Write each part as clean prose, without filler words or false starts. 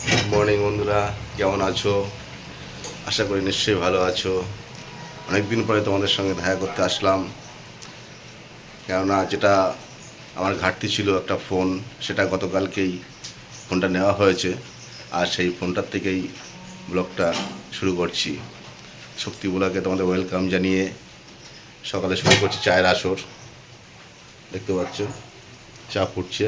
Good morning বন্ধুরা, কেমন আছো? আশা করি নিশ্চয়ই ভালো আছো। অনেকদিন পরে তোমাদের সঙ্গে দেখা করতে আসলাম, কেননা যেটা আমার ঘাটতি ছিল একটা ফোন, সেটা গতকালকেই ফোনটা নেওয়া হয়েছে। আর সেই ফোনটার থেকেই ব্লগটা শুরু করছি। শক্তিগুলোকে তোমাদের ওয়েলকাম জানিয়ে সকালে শুরু করছি চায়ের আসর। দেখতে পাচ্ছ চা ফুটছে।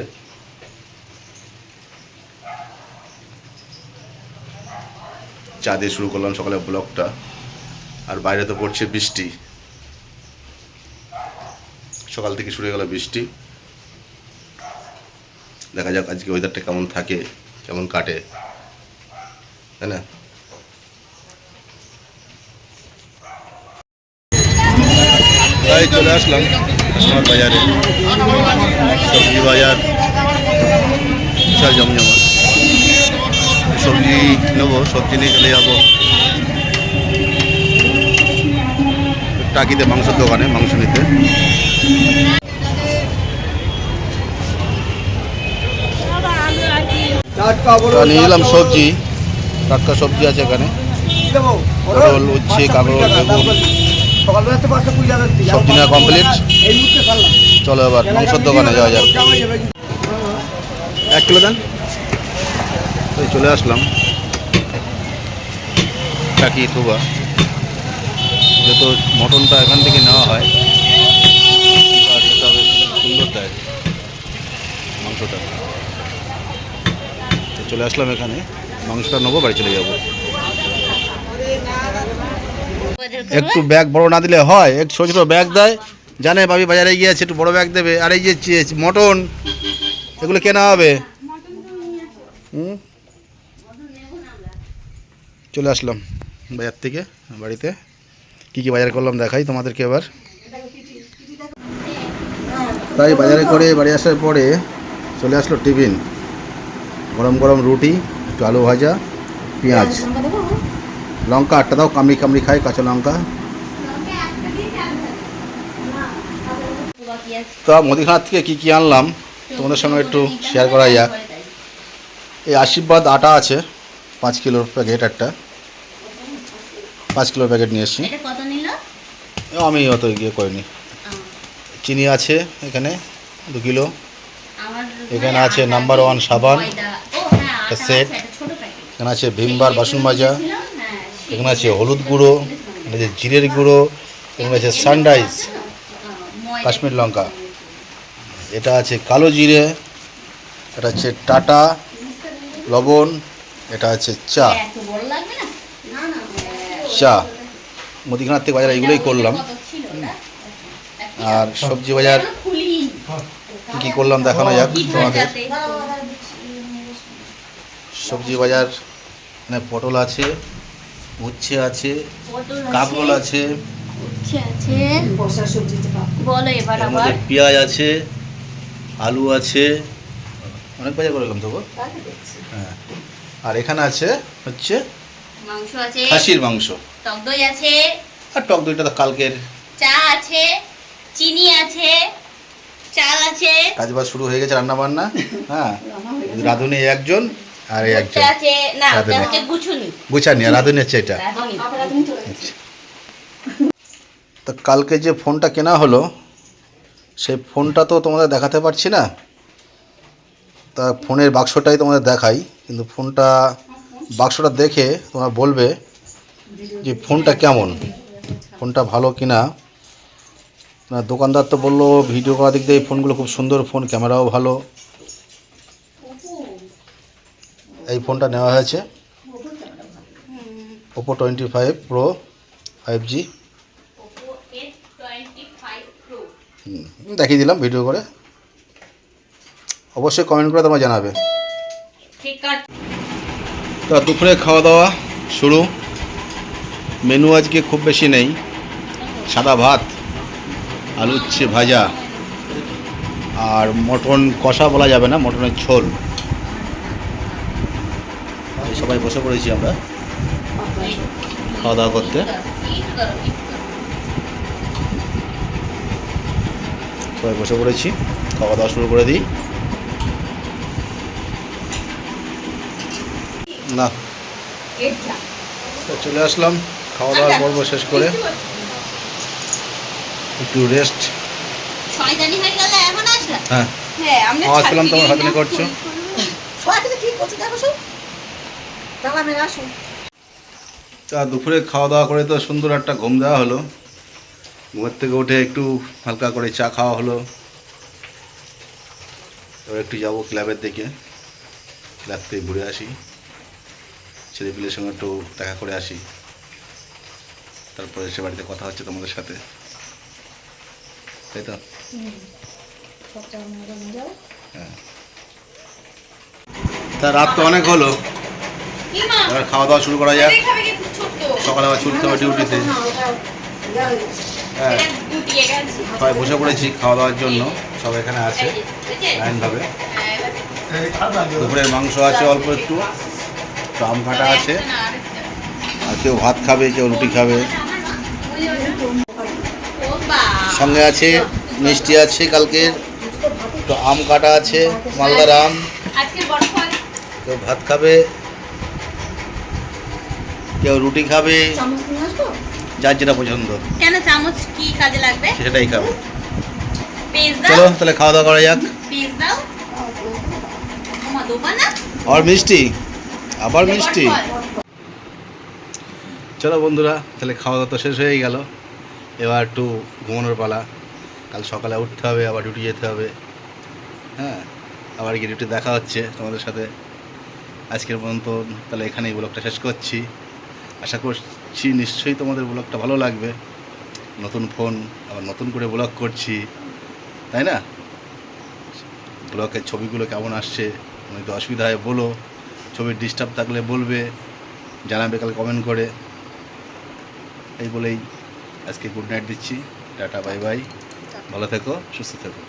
চা দিয়ে শুরু করলাম সকালে ব্লগটা। আর বাইরে তো পড়ছে বৃষ্টি, সকাল থেকে শুরু হয়ে গেল বৃষ্টি। দেখা যাক আজকে ওয়েদারটা কেমন থাকে, কেমন কাটে, তাই না? তাই চলে আসলাম কাস্টমার বাজারে, সবজি বাজার বিশাল জমজমা। সবজি নেবো, সবজি নিয়ে চলে যাবো টাকিতে মাংসের দোকানে মাংস নিতে। নিয়ে এলাম সবজি, টাটকা সবজি আছে এখানে, পটল, উচ্ছে, কাঁকরোল, বেগুন। সবজি নেওয়া কমপ্লিট, চলো এবার মাংসের দোকানে যাওয়া যাক। 1 কিলো দেন। তাই চলে আসলাম টাকি থুবা, যেহেতু মটনটা এখান থেকে নেওয়া হয় আর এটা বেশ সুন্দর দেয় মাংসটা। চলে আসলাম এখানে, মাংসটা নেবো, বাড়ি চলে যাবো। একটু ব্যাগ বড় না দিলে হয়, একটু ছোটো ছোটো ব্যাগ দেয়, জানে ভাবি বাজারে গিয়েছে একটু বড় ব্যাগ দেবে। আর এই যে মটন, এগুলো কেনা হবে। চলে আসলাম বাজার থেকে বাড়িতে। কী কী বাজার করলাম দেখাই তোমাদেরকে এবার। তাই বাজারে করে বাড়ি আসার পরে চলে আসলো টিফিন, গরম গরম রুটি, একটু আলু ভাজা, পেঁয়াজ, লঙ্কা 8টা দাও, কামড়ি কামড়ি খাই কাঁচা লঙ্কা। তা মুদিখানার থেকে কী কী আনলাম তোমাদের সঙ্গে একটু শেয়ার করা যাক। এই আশীর্বাদ আটা আছে 5 কিলোর প্যাকেট, একটা 5 কিলোর প্যাকেট নিয়ে এসেছি। আমি অত গিয়ে করিনি। চিনি আছে এখানে 2 কিলো। এখানে আছে নাম্বার 1 সাবান সেট। এখানে আছে ভিমবার বাসন মাজা। এখানে আছে হলুদ গুঁড়ো, এখানে আছে জিরের গুঁড়ো, এখানে আছে সানরাইজ কাশ্মীর লঙ্কা, এটা আছে কালো জিরে, এটা আছে টাটা লবণ, এটা আছে চা। মুদিখানার থেকে বাজার এইগুলোই করলাম। আর সবজি বাজার কী করলাম দেখানো যাক তোমাদের। সবজি বাজার এখানে পটল আছে, উচ্ছে আছে, কাঁকরোল আছে, পেঁয়াজ আছে, আলু আছে, অনেক বাজার করে এলাম তবু। হ্যাঁ, আর এখানে আছে হচ্ছে মাংস আছে, খাসির মাংস, টক দই আছে, আর টক দইটা তো কালকের। চা আছে, চিনি আছে, চাল আছে। কাজবাজ শুরু হয়ে গেছে, রান্না বান্না। হ্যাঁ, রাঁধুনি একজন আর এই একজন আছে না, এটা হচ্ছে গুছুনি, গুছানি, আর রাঁধুনি হচ্ছে এটা। তো কালকে যে ফোনটা কেনা হলো, সেই ফোনটা তো তোমাদের দেখাতে পারছি না, তা ফোনের বাক্সটাই তোমাদের দেখাই। কিন্তু বাক্সটা দেখে তোমরা বলবে যে ফোনটা কেমন, ফোনটা ভালো কিনা। না, দোকানদার তো বললো ভিডিও করার দিক দিয়ে এই ফোনগুলো খুব সুন্দর ফোন, ক্যামেরাও ভালো। এই ফোনটা নেওয়া হয়েছে ওপো 25 প্রো 5G। দেখিয়ে দিলাম ভিডিও করে, অবশ্যই কমেন্ট করে তোমরা জানাবে। তো দুপুরে খাওয়া দাওয়া শুরু। মেনু আজকে খুব বেশি নেই, সাদা ভাত, আলু উচ্ছে ভাজা, আর মটন কষা বলা যাবে না, মটনের ঝোল। সবাই বসে পড়েছি আমরা খাওয়া দাওয়া করতে। সবাই বসে পড়েছি, খাওয়া দাওয়া শুরু করে দিই। না। তো চলে আসলাম খাওয়া দাওয়ার পর্ব শেষ করে একটু রেস্ট। শয়তানি হয়ে গেল এখন আসলা। হ্যাঁ, হ্যাঁ আমরা আওয়াজ পেলাম তোমার হাতে করছো। তা দুপুরে খাওয়া দাওয়া করে তো সুন্দর একটা ঘুম দেওয়া হলো। ঘুমের থেকে উঠে একটু হালকা করে চা খাওয়া হলো। এবার একটু যাবো ক্লাবের দিকে, ক্লাব থেকে ঘুরে আসি, ছেলেপিলের সঙ্গে একটু দেখা করে আসি, তারপরে এসে বাড়িতে কথা হচ্ছে তোমাদের সাথে, তাই তো? হ্যাঁ। তা রাত তো অনেক হলো, এবার খাওয়া দাওয়া শুরু করা যাক। সকালে আবার ছুটতে হবে ডিউটিতে। হ্যাঁ, সবাই বসে পড়েছি খাওয়া দাওয়ার জন্য, সব এখানে আছে লাইনভাবে। দুপুরের মাংস আছে অল্প একটু, আম কাটা আছে, আর কেউ ভাত খাবে, কেউ রুটি খাবে। সঙ্গে আছে মিষ্টি আছে কালকের, তো আম কাটা আছে, মালদার আম। কেউ ভাত খাবে, কেউ রুটি খাবে, যার যেটা পছন্দ। কেন চামচ কি কাজে লাগবে? সেটাই খাবে। পেজ দাও। চলো তাহলে খাওয়া দাওয়া করা যাক। পেজ দাও। ওমা দোবা না? আর মিষ্টি, আবার মিষ্টি। চলো বন্ধুরা, তাহলে খাওয়া দাওয়া তো শেষ হয়ে গেল, এবার একটু ঘুমানোর পালা। কাল সকালে উঠতে হবে, আবার ডিউটি যেতে হবে। হ্যাঁ, আবার গিয়ে ডিউটি দেখা হচ্ছে তোমাদের সাথে। আজকের পর্যন্ত তাহলে এখানেই ব্লগটা শেষ করছি। আশা করছি নিশ্চয়ই তোমাদের ব্লগটা ভালো লাগবে। নতুন ফোন, আবার নতুন করে ব্লগ করছি, তাই না? ব্লগের ছবিগুলো কেমন আসছে, যদি অসুবিধা হয় বলো, ছবির ডিস্টার্ব থাকলে বলবে, জানাবে কাল কমেন্ট করে। এই বলেই আজকে গুড নাইট দিচ্ছি। টাটা, বাই বাই, ভালো থেকো, সুস্থ থেকো।